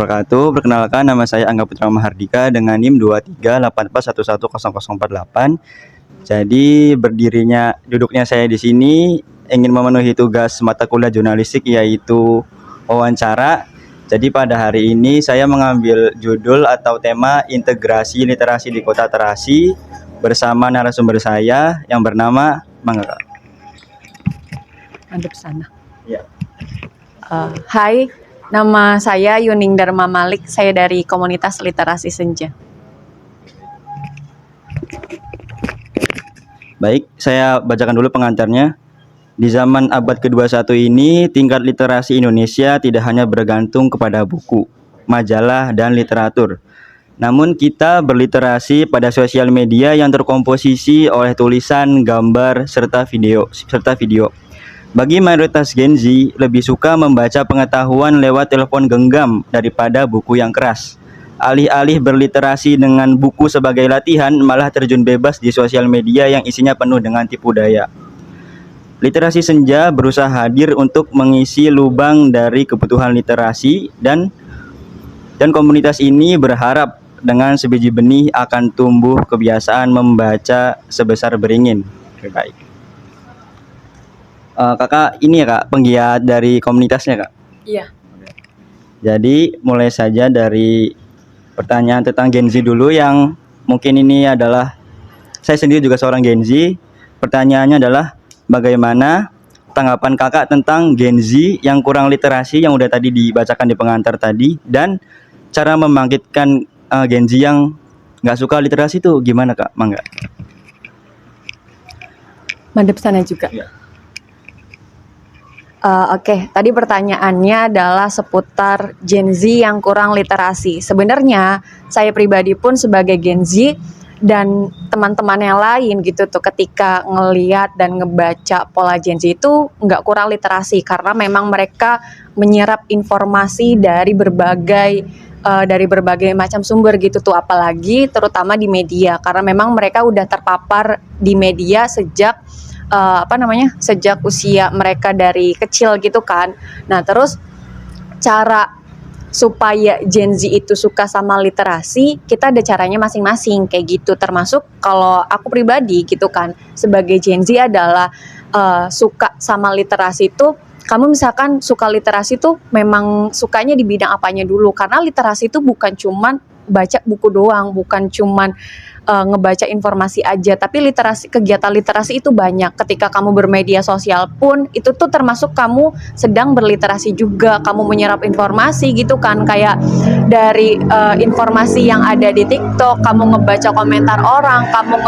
wabarakatuh. Perkenalkan, nama saya Angga Putra Mahardika dengan NIM 238411100048. Jadi duduknya saya di sini ingin memenuhi tugas mata kuliah jurnalistik yaitu wawancara. Jadi pada hari ini saya mengambil judul atau tema integrasi literasi di Kota Terasi bersama narasumber saya yang bernama Mangga. Ada sana. Ya. Hai, nama saya Yuning Dharma Malik. Saya dari komunitas literasi Senja. Baik, saya bacakan dulu pengantarnya. Di zaman abad ke-21 ini, tingkat literasi Indonesia tidak hanya bergantung kepada buku, majalah, dan literatur. Namun kita berliterasi pada sosial media yang terkomposisi oleh tulisan, gambar, serta video. Bagi mayoritas Gen Z, lebih suka membaca pengetahuan lewat telepon genggam daripada buku yang keras. Alih-alih berliterasi dengan buku sebagai latihan, malah terjun bebas di sosial media yang isinya penuh dengan tipu daya. Literasi Senja berusaha hadir untuk mengisi lubang dari kebutuhan literasi dan komunitas ini berharap dengan sebiji benih akan tumbuh kebiasaan membaca sebesar beringin. Baik. Kakak ini ya Kak, penggiat dari komunitasnya Kak? Iya. Jadi mulai saja dari pertanyaan tentang Gen Z dulu yang mungkin ini adalah saya sendiri juga seorang Gen Z. Pertanyaannya adalah bagaimana tanggapan kakak tentang Gen Z yang kurang literasi yang udah tadi dibacakan di pengantar tadi dan cara membangkitkan Gen Z yang nggak suka literasi itu gimana Kak? Mangga. Madep sana juga. Ya. Oke, tadi pertanyaannya adalah seputar Gen Z yang kurang literasi. Sebenarnya saya pribadi pun sebagai Gen Z dan teman-teman yang lain gitu tuh ketika ngeliat dan ngebaca pola Gen Z itu nggak kurang literasi karena memang mereka menyerap informasi dari berbagai macam sumber gitu tuh, apalagi terutama di media karena memang mereka udah terpapar di media sejak sejak usia mereka dari kecil gitu kan. Nah terus cara supaya Gen Z itu suka sama literasi, kita ada caranya masing-masing kayak gitu. Termasuk kalau aku pribadi gitu kan, sebagai Gen Z adalah suka sama literasi itu, kamu misalkan suka literasi tuh memang sukanya di bidang apanya dulu. Karena literasi itu bukan cuman baca buku doang, bukan cuman ngebaca informasi aja, tapi kegiatan literasi itu banyak. Ketika kamu bermedia sosial pun itu tuh termasuk kamu sedang berliterasi juga, kamu menyerap informasi gitu kan, kayak dari informasi yang ada di TikTok, kamu ngebaca komentar orang, kamu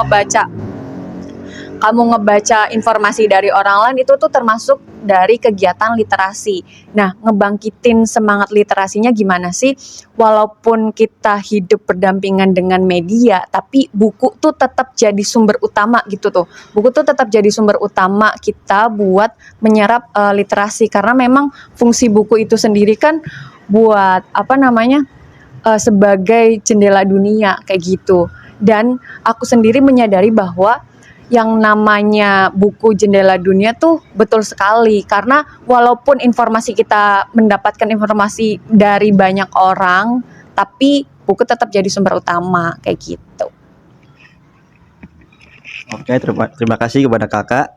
ngebaca informasi dari orang lain, itu tuh termasuk dari kegiatan literasi. Nah, ngebangkitin semangat literasinya gimana sih? Walaupun kita hidup berdampingan dengan media, tapi buku tuh tetap jadi sumber utama gitu tuh. Buku tuh tetap jadi sumber utama kita buat menyerap literasi karena memang fungsi buku itu sendiri kan buat sebagai jendela dunia kayak gitu. Dan aku sendiri menyadari bahwa yang namanya buku jendela dunia tuh betul sekali karena walaupun kita mendapatkan informasi dari banyak orang, tapi buku tetap jadi sumber utama kayak gitu. Oke, terima kasih kepada kakak.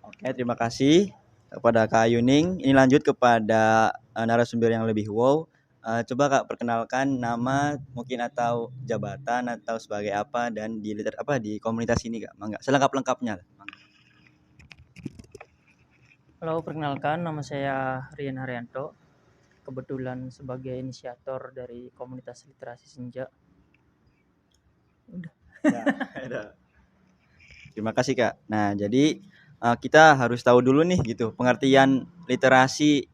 Oke, terima kasih kepada Kak Yuning. Ini lanjut kepada narasumber yang lebih wow. Coba Kak perkenalkan nama mungkin atau jabatan atau sebagai apa dan di komunitas ini Kak. Mangga. Selengkap-lengkapnya. Halo, perkenalkan nama saya Rian Haryanto. Kebetulan sebagai inisiator dari komunitas literasi Senja. Udah. Ya. Terima kasih Kak. Nah, jadi kita harus tahu dulu nih gitu pengertian literasi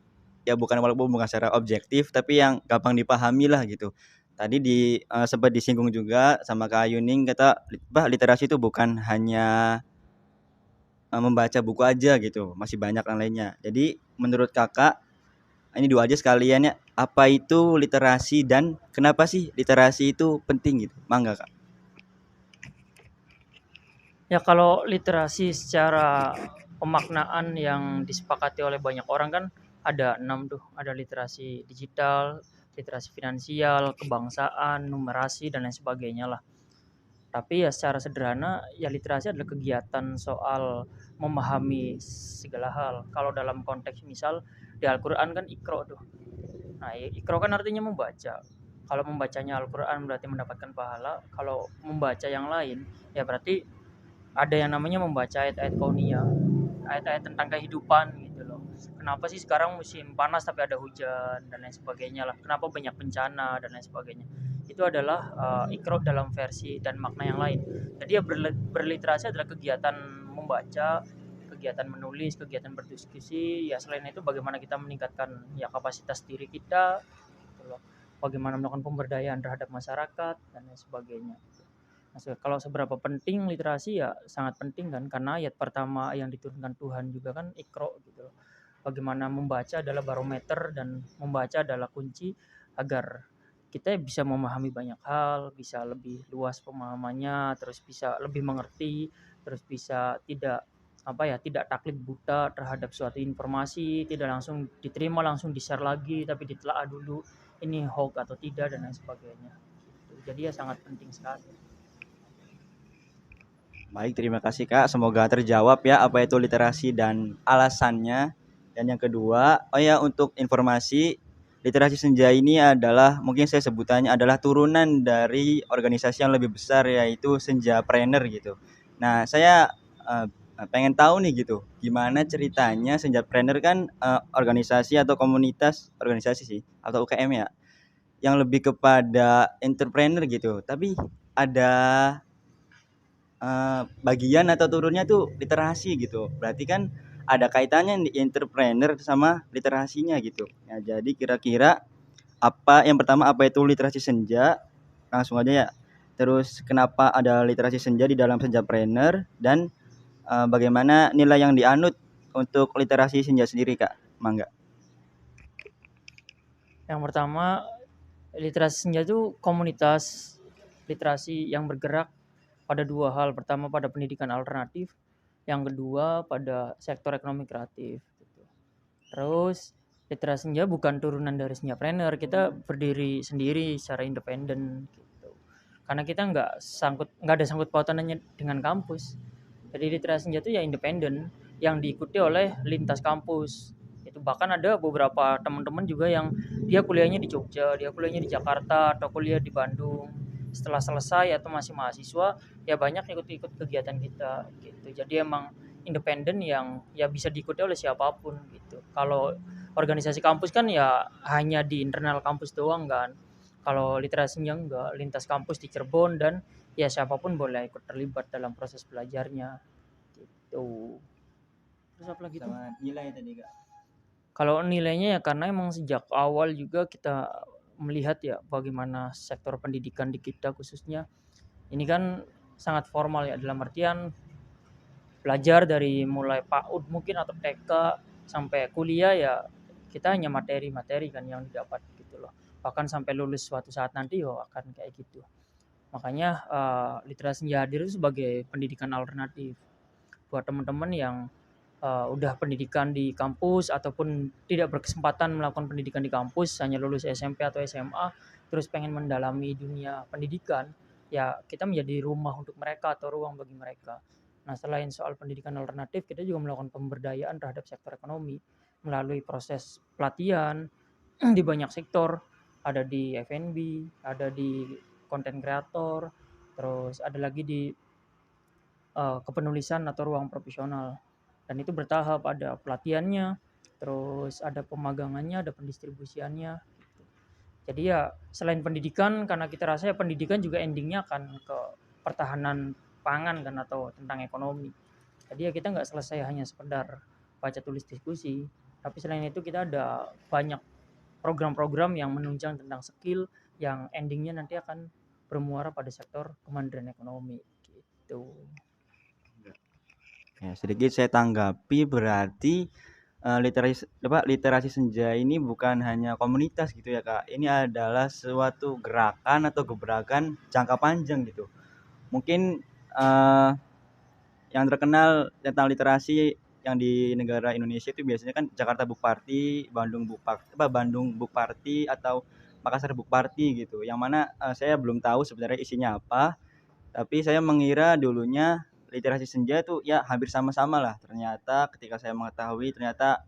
ya walaupun bukan secara objektif tapi yang gampang dipahami lah gitu. Tadi sempat disinggung juga sama Kak Yuning kata literasi itu bukan hanya membaca buku aja gitu, masih banyak yang lainnya. Jadi menurut kakak ini dua aja sekalian ya, apa itu literasi dan kenapa sih literasi itu penting gitu? Mangga Kak. Ya kalau literasi secara pemaknaan yang disepakati oleh banyak orang kan ada 6 tuh, ada literasi digital, literasi finansial, kebangsaan, numerasi dan lain sebagainya lah. Tapi ya secara sederhana ya literasi adalah kegiatan soal memahami segala hal. Kalau dalam konteks misal di Al-Qur'an kan Iqra tuh. Nah, Iqra kan artinya membaca. Kalau membacanya Al-Qur'an berarti mendapatkan pahala, kalau membaca yang lain ya berarti ada yang namanya membaca ayat-ayat kauniyah, ayat-ayat tentang kehidupan gitu loh. Kenapa sih sekarang musim panas tapi ada hujan dan lain sebagainya lah. Kenapa banyak bencana dan lain sebagainya. Itu adalah Iqra dalam versi dan makna yang lain. Jadi ya berliterasi adalah kegiatan membaca, kegiatan menulis, kegiatan berdiskusi. Ya selain itu bagaimana kita meningkatkan ya kapasitas diri kita, gitu loh. Bagaimana melakukan pemberdayaan terhadap masyarakat dan lain sebagainya. Nah, kalau seberapa penting literasi ya sangat penting kan, karena ayat pertama yang diturunkan Tuhan juga kan Iqra gitu loh. Bagaimana membaca adalah barometer dan membaca adalah kunci agar kita bisa memahami banyak hal, bisa lebih luas pemahamannya, terus bisa lebih mengerti, terus bisa tidak taklid buta terhadap suatu informasi, tidak langsung diterima langsung di-share lagi, tapi ditelaah dulu ini hoax atau tidak dan lain sebagainya. Jadi ya sangat penting sekali. Baik, terima kasih Kak. Semoga terjawab ya apa itu literasi dan alasannya. Dan yang kedua, oh ya untuk informasi, literasi senja ini adalah mungkin saya sebutannya adalah turunan dari organisasi yang lebih besar yaitu Senjapreneur gitu. Nah, saya pengen tahu nih gitu, gimana ceritanya Senjapreneur kan organisasi atau komunitas organisasi sih atau UKM ya, yang lebih kepada entrepreneur gitu. Tapi ada bagian atau turunnya tuh literasi gitu. Berarti kan ada kaitannya di entrepreneur sama literasinya gitu. Ya, jadi kira-kira yang pertama apa itu literasi senja? Langsung aja ya. Terus kenapa ada literasi senja di dalam Senjapreneur dan bagaimana nilai yang dianut untuk literasi senja sendiri, Kak? Mangga. Yang pertama, literasi senja itu komunitas literasi yang bergerak pada dua hal. Pertama pada pendidikan alternatif, yang kedua pada sektor ekonomi kreatif. Gitu. Terus literasi senja bukan turunan dari Senjapreneur, kita berdiri sendiri secara independen. Gitu. Karena kita nggak ada sangkut pautannya dengan kampus. Jadi literasi senja itu ya independen yang diikuti oleh lintas kampus. Itu bahkan ada beberapa teman-teman juga yang dia kuliahnya di Jogja, dia kuliahnya di Jakarta atau kuliah di Bandung. Setelah selesai atau masih mahasiswa, ya banyak ikut-ikut kegiatan kita gitu. Jadi emang independen yang ya bisa diikuti oleh siapapun gitu. Kalau organisasi kampus kan ya hanya di internal kampus doang kan. Kalau literasinya enggak, lintas kampus di Cirebon dan ya siapapun boleh ikut terlibat dalam proses belajarnya gitu. Terus apa lagi tuh? Sama nilai tadi, Kak. Kalau nilainya ya karena emang sejak awal juga kita melihat ya bagaimana sektor pendidikan di kita khususnya ini kan sangat formal ya dalam artian belajar dari mulai PAUD mungkin atau TK sampai kuliah ya kita hanya materi-materi kan yang didapat gitu loh. Bahkan sampai lulus suatu saat nanti ya akan kayak gitu. Makanya literasi hadir itu sebagai pendidikan alternatif buat teman-teman yang udah pendidikan di kampus ataupun tidak berkesempatan melakukan pendidikan di kampus, hanya lulus SMP atau SMA, terus pengen mendalami dunia pendidikan, ya kita menjadi rumah untuk mereka atau ruang bagi mereka. Nah, selain soal pendidikan alternatif, kita juga melakukan pemberdayaan terhadap sektor ekonomi melalui proses pelatihan di banyak sektor, ada di F&B, ada di konten kreator, terus ada lagi di kepenulisan atau ruang profesional. Dan itu bertahap, ada pelatihannya, terus ada pemagangannya, ada pendistribusiannya. Gitu. Jadi ya selain pendidikan, karena kita rasa ya pendidikan juga endingnya akan ke pertahanan pangan kan atau tentang ekonomi. Jadi ya kita nggak selesai hanya sekedar baca tulis diskusi, tapi selain itu kita ada banyak program-program yang menunjang tentang skill yang endingnya nanti akan bermuara pada sektor kemandirian ekonomi gitu. Ya, sedikit saya tanggapi berarti literasi senja ini bukan hanya komunitas gitu ya Kak. Ini adalah suatu gerakan atau gebrakan jangka panjang gitu. Mungkin yang terkenal tentang literasi yang di negara Indonesia itu biasanya kan Jakarta Book Party, Bandung Book Party atau Makassar Book Party gitu. Yang mana saya belum tahu sebenarnya isinya apa, tapi saya mengira dulunya literasi senja itu ya hampir sama-sama lah. Ternyata ketika saya mengetahui ternyata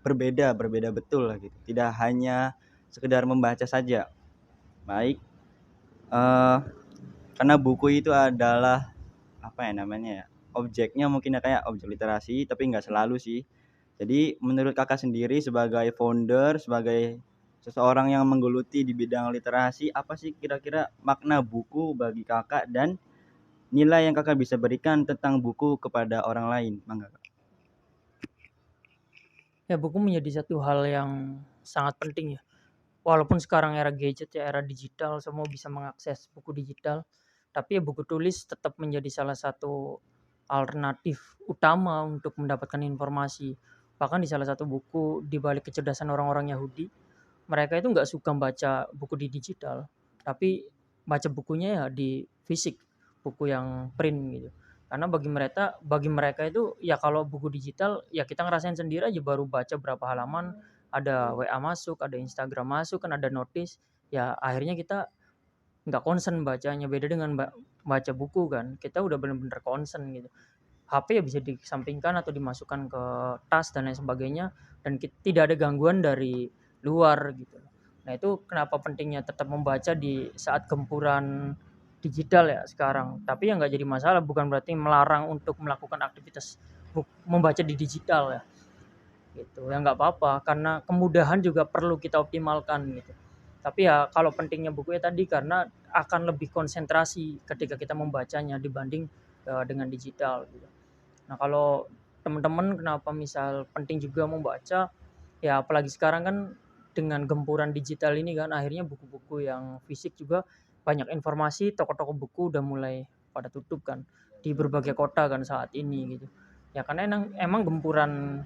berbeda betul lah gitu. Tidak hanya sekedar membaca saja. Baik, eh, karena buku itu adalah apa ya namanya ya, objeknya mungkin ya kayak objek literasi, tapi nggak selalu sih. Jadi menurut kakak sendiri sebagai founder, sebagai seseorang yang menggeluti di bidang literasi, apa sih kira-kira makna buku bagi kakak dan nilai yang kakak bisa berikan tentang buku kepada orang lain? Mangga Kak. Ya, buku menjadi satu hal yang sangat penting ya. Walaupun sekarang era gadget ya, era digital, semua bisa mengakses buku digital, tapi ya buku tulis tetap menjadi salah satu alternatif utama untuk mendapatkan informasi. Bahkan di salah satu buku, di balik kecerdasan orang-orang Yahudi, mereka itu nggak suka baca buku di digital, tapi baca bukunya ya di fisik, buku yang print gitu. Karena bagi mereka itu ya kalau buku digital ya kita ngerasain sendiri aja, baru baca berapa halaman ada WA masuk, ada Instagram masuk, kan ada notice, ya akhirnya kita nggak concern bacanya. Beda dengan baca buku kan, kita udah bener-bener concern gitu. HP ya bisa dikesampingkan atau dimasukkan ke tas dan lain sebagainya, dan tidak ada gangguan dari luar gitu. Nah itu kenapa pentingnya tetap membaca di saat gempuran digital ya sekarang. Tapi yang nggak jadi masalah, bukan berarti melarang untuk melakukan aktivitas membaca di digital ya gitu. Ya nggak apa-apa, karena kemudahan juga perlu kita optimalkan gitu. Tapi ya kalau pentingnya buku ya tadi, karena akan lebih konsentrasi ketika kita membacanya dibanding dengan digital gitu. Nah kalau teman-teman kenapa misal penting juga membaca, ya apalagi sekarang kan dengan gempuran digital ini kan, akhirnya buku-buku yang fisik juga banyak informasi, toko-toko buku udah mulai pada tutup kan di berbagai kota kan saat ini gitu. Ya karena emang gempuran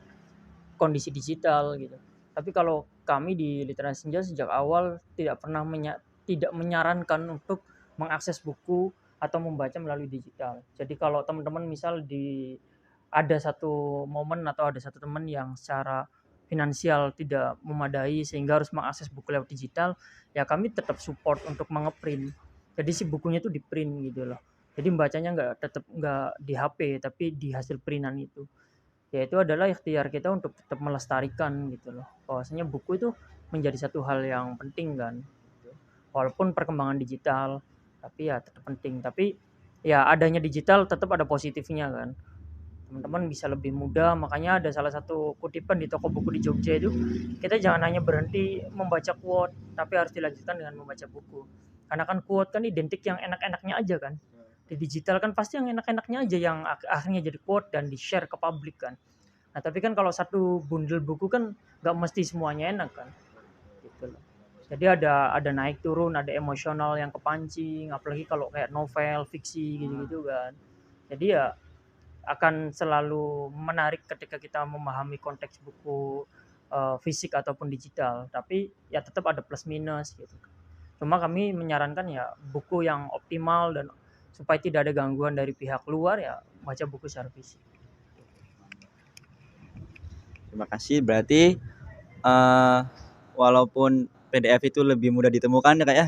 kondisi digital gitu. Tapi kalau kami di Literasi Senja sejak awal tidak pernah tidak menyarankan untuk mengakses buku atau membaca melalui digital. Jadi kalau teman-teman misal ada satu momen atau ada satu teman yang secara finansial tidak memadai sehingga harus mengakses buku lewat digital, ya kami tetap support untuk mengeprint. Jadi si bukunya itu di print gitu loh. Jadi membacanya nggak di HP tapi di hasil printan itu. Ya itu adalah ikhtiar kita untuk tetap melestarikan gitu loh. Bahwasanya buku itu menjadi satu hal yang penting kan. Gitu. Walaupun perkembangan digital, tapi ya tetap penting. Tapi ya adanya digital tetap ada positifnya kan. Teman-teman bisa lebih mudah, makanya ada salah satu kutipan di toko buku di Jogja itu, kita jangan hanya berhenti membaca quote, tapi harus dilanjutkan dengan membaca buku. Karena kan quote kan identik yang enak-enaknya aja kan. Di digital kan pasti yang enak-enaknya aja yang akhirnya jadi quote dan di-share ke publik kan. Nah, tapi kan kalau satu bundle buku kan nggak mesti semuanya enak kan. Gitu loh. Jadi ada naik turun, ada emosional yang kepancing, apalagi kalau kayak novel, fiksi gitu-gitu kan. Jadi ya akan selalu menarik ketika kita memahami konteks buku fisik ataupun digital. Tapi ya tetap ada plus minus gitu. Cuma kami menyarankan ya buku yang optimal dan supaya tidak ada gangguan dari pihak luar, ya baca buku secara fisik. Terima kasih. Berarti eh, walaupun PDF itu lebih mudah ditemukan ya Kak ya,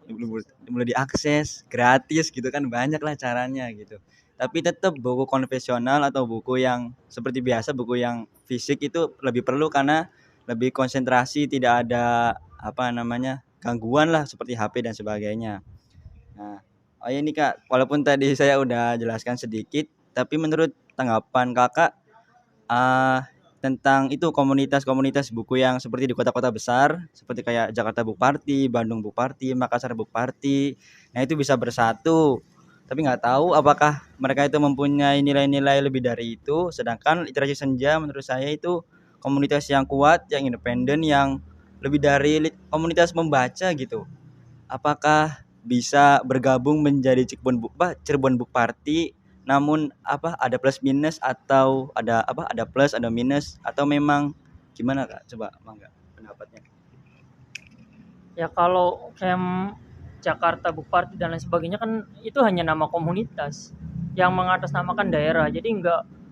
lebih mudah diakses, gratis gitu kan, banyak lah caranya gitu. Tapi tetap buku konvensional atau buku yang seperti biasa, buku yang fisik itu lebih perlu karena lebih konsentrasi, tidak ada apa namanya gangguan lah seperti HP dan sebagainya. Nah, oh ya ini Kak, walaupun tadi saya udah jelaskan sedikit, tapi menurut tanggapan Kakak ah tentang itu komunitas-komunitas buku yang seperti di kota-kota besar, seperti kayak Jakarta Book Party, Bandung Book Party, Makassar Book Party. Nah, itu bisa bersatu. Tapi nggak tahu apakah mereka itu mempunyai nilai-nilai lebih dari itu. Sedangkan literasi senja menurut saya itu komunitas yang kuat, yang independen, yang lebih dari komunitas membaca gitu. Apakah bisa bergabung menjadi Cirebon Book Party, namun ada plus minus atau ada plus ada minus atau memang gimana Kak? Coba mangga pendapatnya. Ya kalau camp Jakarta Book Party dan lain sebagainya kan itu hanya nama komunitas yang mengatasnamakan daerah. Jadi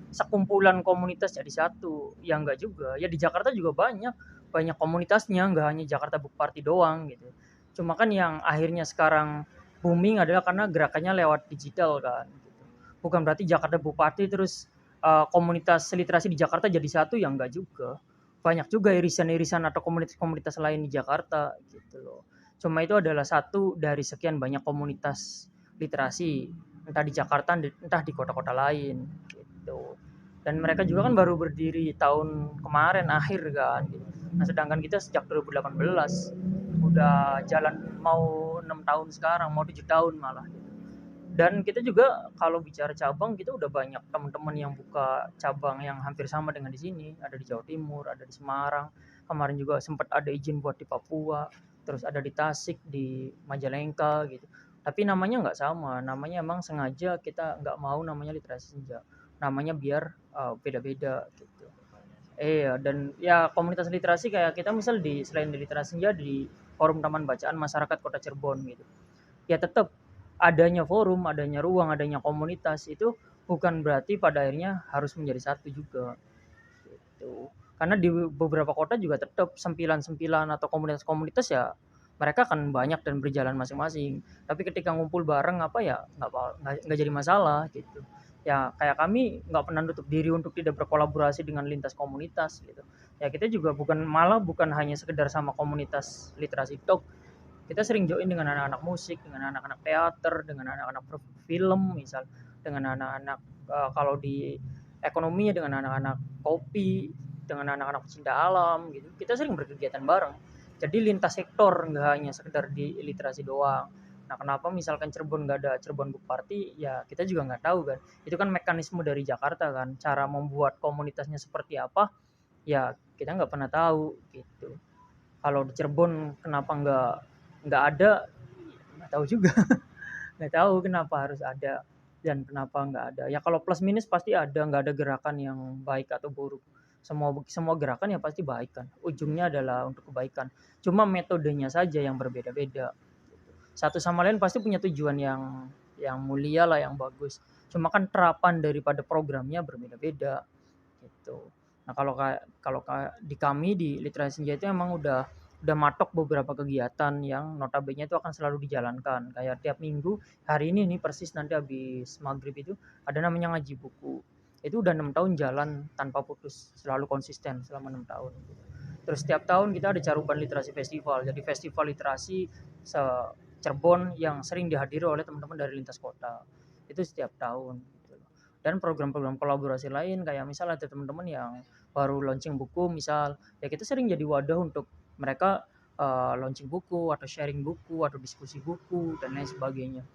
sekumpulan komunitas jadi satu, ya enggak juga. Ya di Jakarta juga banyak banyak komunitasnya, nggak hanya Jakarta Book Party doang gitu. Cuma kan yang akhirnya sekarang booming adalah karena gerakannya lewat digital kan gitu. Bukan berarti Jakarta Book Party terus komunitas literasi di Jakarta jadi satu, ya enggak juga. Banyak juga irisan-irisan atau komunitas-komunitas lain di Jakarta gitu loh. Cuma itu adalah satu dari sekian banyak komunitas literasi, entah di Jakarta entah di kota-kota lain gitu. Dan mereka juga kan baru berdiri tahun kemarin akhir kan gitu. Nah sedangkan kita sejak 2018 udah jalan mau 6 tahun sekarang, mau 7 tahun malah gitu. Dan kita juga kalau bicara cabang, kita udah banyak teman-teman yang buka cabang yang hampir sama dengan di sini. Ada di Jawa Timur, ada di Semarang. Kemarin juga sempat ada izin buat di Papua, terus ada di Tasik, di Majalengka gitu. Tapi namanya nggak sama. Namanya emang sengaja kita nggak mau namanya literasi senja. Namanya biar beda-beda gitu. Iya, dan ya komunitas literasi kayak kita misal di selain di literasi senja di Forum Taman Bacaan Masyarakat Kota Cirebon gitu. Ya tetap adanya forum, adanya ruang, adanya komunitas itu bukan berarti pada akhirnya harus menjadi satu juga gitu. Karena di beberapa kota juga tetap sempilan-sempilan atau komunitas-komunitas ya mereka akan banyak dan berjalan masing-masing. Tapi ketika ngumpul bareng apa ya nggak jadi masalah gitu. Ya kayak kami nggak pernah nutup diri untuk tidak berkolaborasi dengan lintas komunitas gitu. Ya kita juga bukan hanya sekedar sama komunitas literasi talk, kita sering join dengan anak-anak musik, dengan anak-anak teater, dengan anak-anak film misal, dengan anak-anak kalau di ekonominya dengan anak-anak kopi, dengan anak-anak pecinta alam gitu. Kita sering berkegiatan bareng. Jadi lintas sektor, nggak hanya sekedar di literasi doang. Nah, kenapa misalkan Cirebon nggak ada Cirebon Book Party? Ya kita juga nggak tahu kan. Itu kan mekanisme dari Jakarta kan. Cara membuat komunitasnya seperti apa? Ya kita nggak pernah tahu gitu. Kalau di Cirebon kenapa nggak ada, nggak tahu juga. Nggak tahu kenapa harus ada dan kenapa nggak ada. Ya kalau plus minus pasti ada, nggak ada gerakan yang baik atau buruk. Semua gerakan ya pasti baik kan. Ujungnya adalah untuk kebaikan. Cuma metodenya saja yang berbeda-beda. Satu sama lain pasti punya tujuan yang mulia lah, yang bagus. Cuma kan terapan daripada programnya berbeda-beda gitu. Nah kalau di kami di literasi senja itu emang udah matok beberapa kegiatan yang notabene itu akan selalu dijalankan. Kayak tiap minggu, hari ini nih persis nanti habis maghrib itu ada namanya ngaji buku. Itu udah 6 tahun jalan tanpa putus, selalu konsisten selama 6 tahun. Terus setiap tahun kita ada Caruban Literasi Festival. Jadi festival literasi se Cirebon yang sering dihadiri oleh teman-teman dari lintas kota. Itu setiap tahun gitu loh. Dan program-program kolaborasi lain kayak misal ada teman-teman yang baru launching buku misal, ya kita sering jadi wadah untuk mereka launching buku atau sharing buku atau diskusi buku dan lain sebagainya.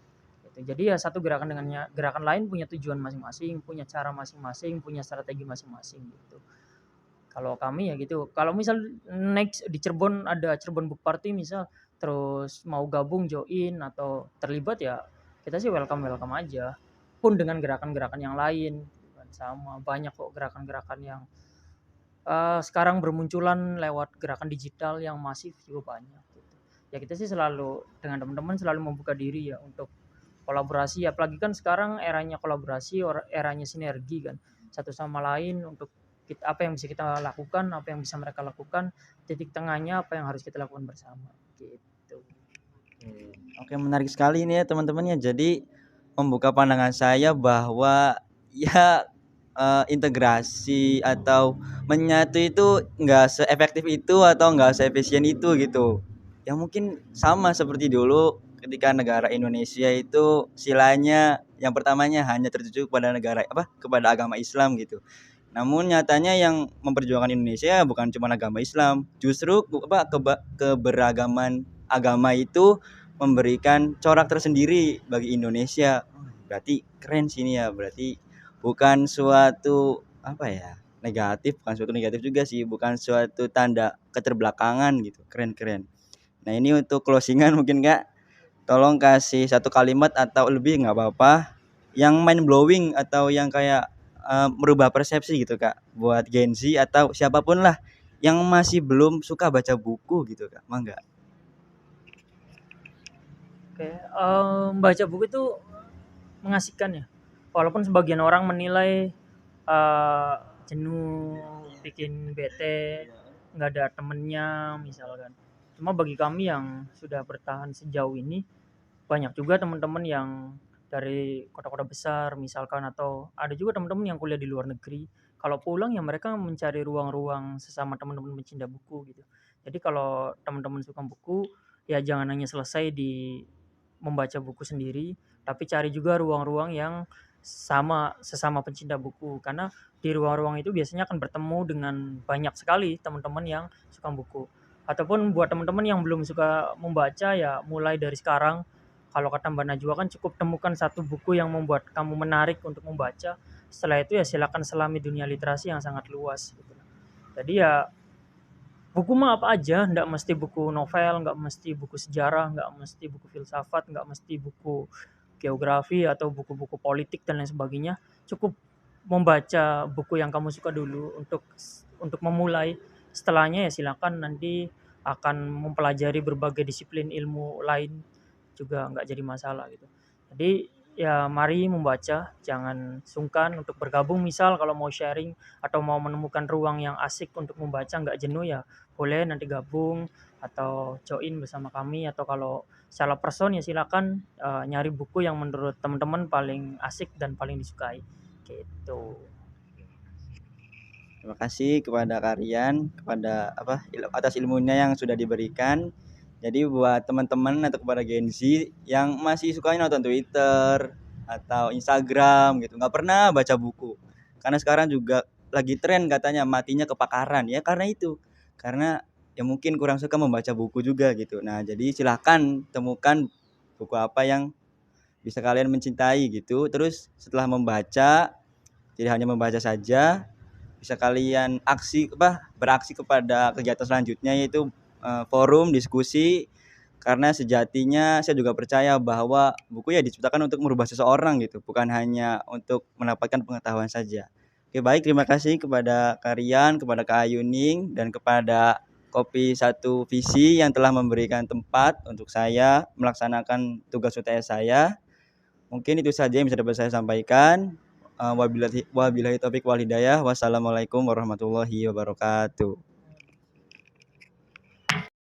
Gitu. Jadi ya satu gerakan dengan gerakan lain punya tujuan masing-masing, punya cara masing-masing, punya strategi masing-masing gitu. Kalau kami ya gitu. Kalau misal next di Cirebon ada Cirebon Book Party misal, terus mau gabung join atau terlibat ya kita sih welcome-welcome aja. Pun dengan gerakan-gerakan yang lain gitu kan, sama banyak kok gerakan-gerakan yang sekarang bermunculan lewat gerakan digital yang masif juga banyak gitu. Ya kita sih selalu dengan teman-teman selalu membuka diri ya untuk kolaborasi, apalagi kan sekarang eranya kolaborasi, eranya sinergi kan. Satu sama lain untuk apa yang bisa kita lakukan, apa yang bisa mereka lakukan, titik tengahnya apa yang harus kita lakukan bersama gitu. Oke, menarik sekali ini ya teman-teman ya. Jadi membuka pandangan saya bahwa ya integrasi atau menyatu itu nggak seefektif itu atau nggak seefisien itu gitu. Ya mungkin sama seperti dulu ketika negara Indonesia itu silanya yang pertamanya hanya tertuju kepada kepada agama Islam gitu. Namun nyatanya yang memperjuangkan Indonesia bukan cuma agama Islam, justru keberagaman agama itu memberikan corak tersendiri bagi Indonesia. Berarti keren sini ya, berarti bukan suatu negatif juga sih, bukan suatu tanda keterbelakangan gitu. Keren. Nah ini untuk closingan mungkin Kak, tolong kasih satu kalimat atau lebih nggak apa-apa yang mind blowing atau yang kayak merubah persepsi gitu Kak buat Gen Z atau siapapun lah yang masih belum suka baca buku gitu Kak. Mangga. Oke, baca buku itu mengasihkan ya. Walaupun sebagian orang menilai eee, jenuh, bikin bete, nggak ada temennya misalkan. Cuma bagi kami yang sudah bertahan sejauh ini, banyak juga teman-teman yang dari kota-kota besar misalkan, atau ada juga teman-teman yang kuliah di luar negeri. Kalau pulang ya mereka mencari ruang-ruang sesama teman-teman pecinta buku gitu. Jadi kalau teman-teman suka buku, ya jangan hanya selesai di membaca buku sendiri, tapi cari juga ruang-ruang yang sesama pencinta buku. Karena di ruang-ruang itu biasanya akan bertemu dengan banyak sekali teman-teman yang suka buku. Ataupun buat teman-teman yang belum suka membaca, ya mulai dari sekarang, kalau kata Mbak Najwa kan cukup temukan satu buku yang membuat kamu menarik untuk membaca. Setelah itu ya silakan selami dunia literasi yang sangat luas gitu. Jadi ya buku mah apa aja, nggak mesti buku novel, nggak mesti buku sejarah, nggak mesti buku filsafat, nggak mesti buku geografi atau buku-buku politik dan lain sebagainya. Cukup membaca buku yang kamu suka dulu untuk memulai. Setelahnya ya silakan nanti akan mempelajari berbagai disiplin ilmu lain juga nggak jadi masalah gitu. Jadi ya mari membaca, jangan sungkan untuk bergabung, misal kalau mau sharing atau mau menemukan ruang yang asik untuk membaca nggak jenuh, ya boleh nanti gabung atau join bersama kami, atau kalau secara person ya silakan nyari buku yang menurut teman-teman paling asik dan paling disukai gitu. Terima kasih kepada kalian, kepada atas ilmunya yang sudah diberikan. Jadi buat teman-teman atau kepada Gen Z yang masih suka nonton Twitter atau Instagram gitu, nggak pernah baca buku. Karena sekarang juga lagi tren katanya matinya kepakaran, ya karena itu. Karena ya mungkin kurang suka membaca buku juga gitu. Nah, jadi silahkan temukan buku apa yang bisa kalian mencintai gitu. Terus setelah membaca, tidak hanya membaca saja, bisa kalian beraksi kepada kegiatan selanjutnya, yaitu forum diskusi, karena sejatinya saya juga percaya bahwa buku ya diciptakan untuk merubah seseorang gitu, bukan hanya untuk mendapatkan pengetahuan saja. Oke, baik, terima kasih kepada kalian, kepada Kak Ayuning, dan kepada Kopi Satu Visi yang telah memberikan tempat untuk saya melaksanakan tugas UTS saya. Mungkin itu saja yang bisa dapat saya sampaikan. Wabillahi taufiq wal hidayah. Wassalamualaikum warahmatullahi wabarakatuh.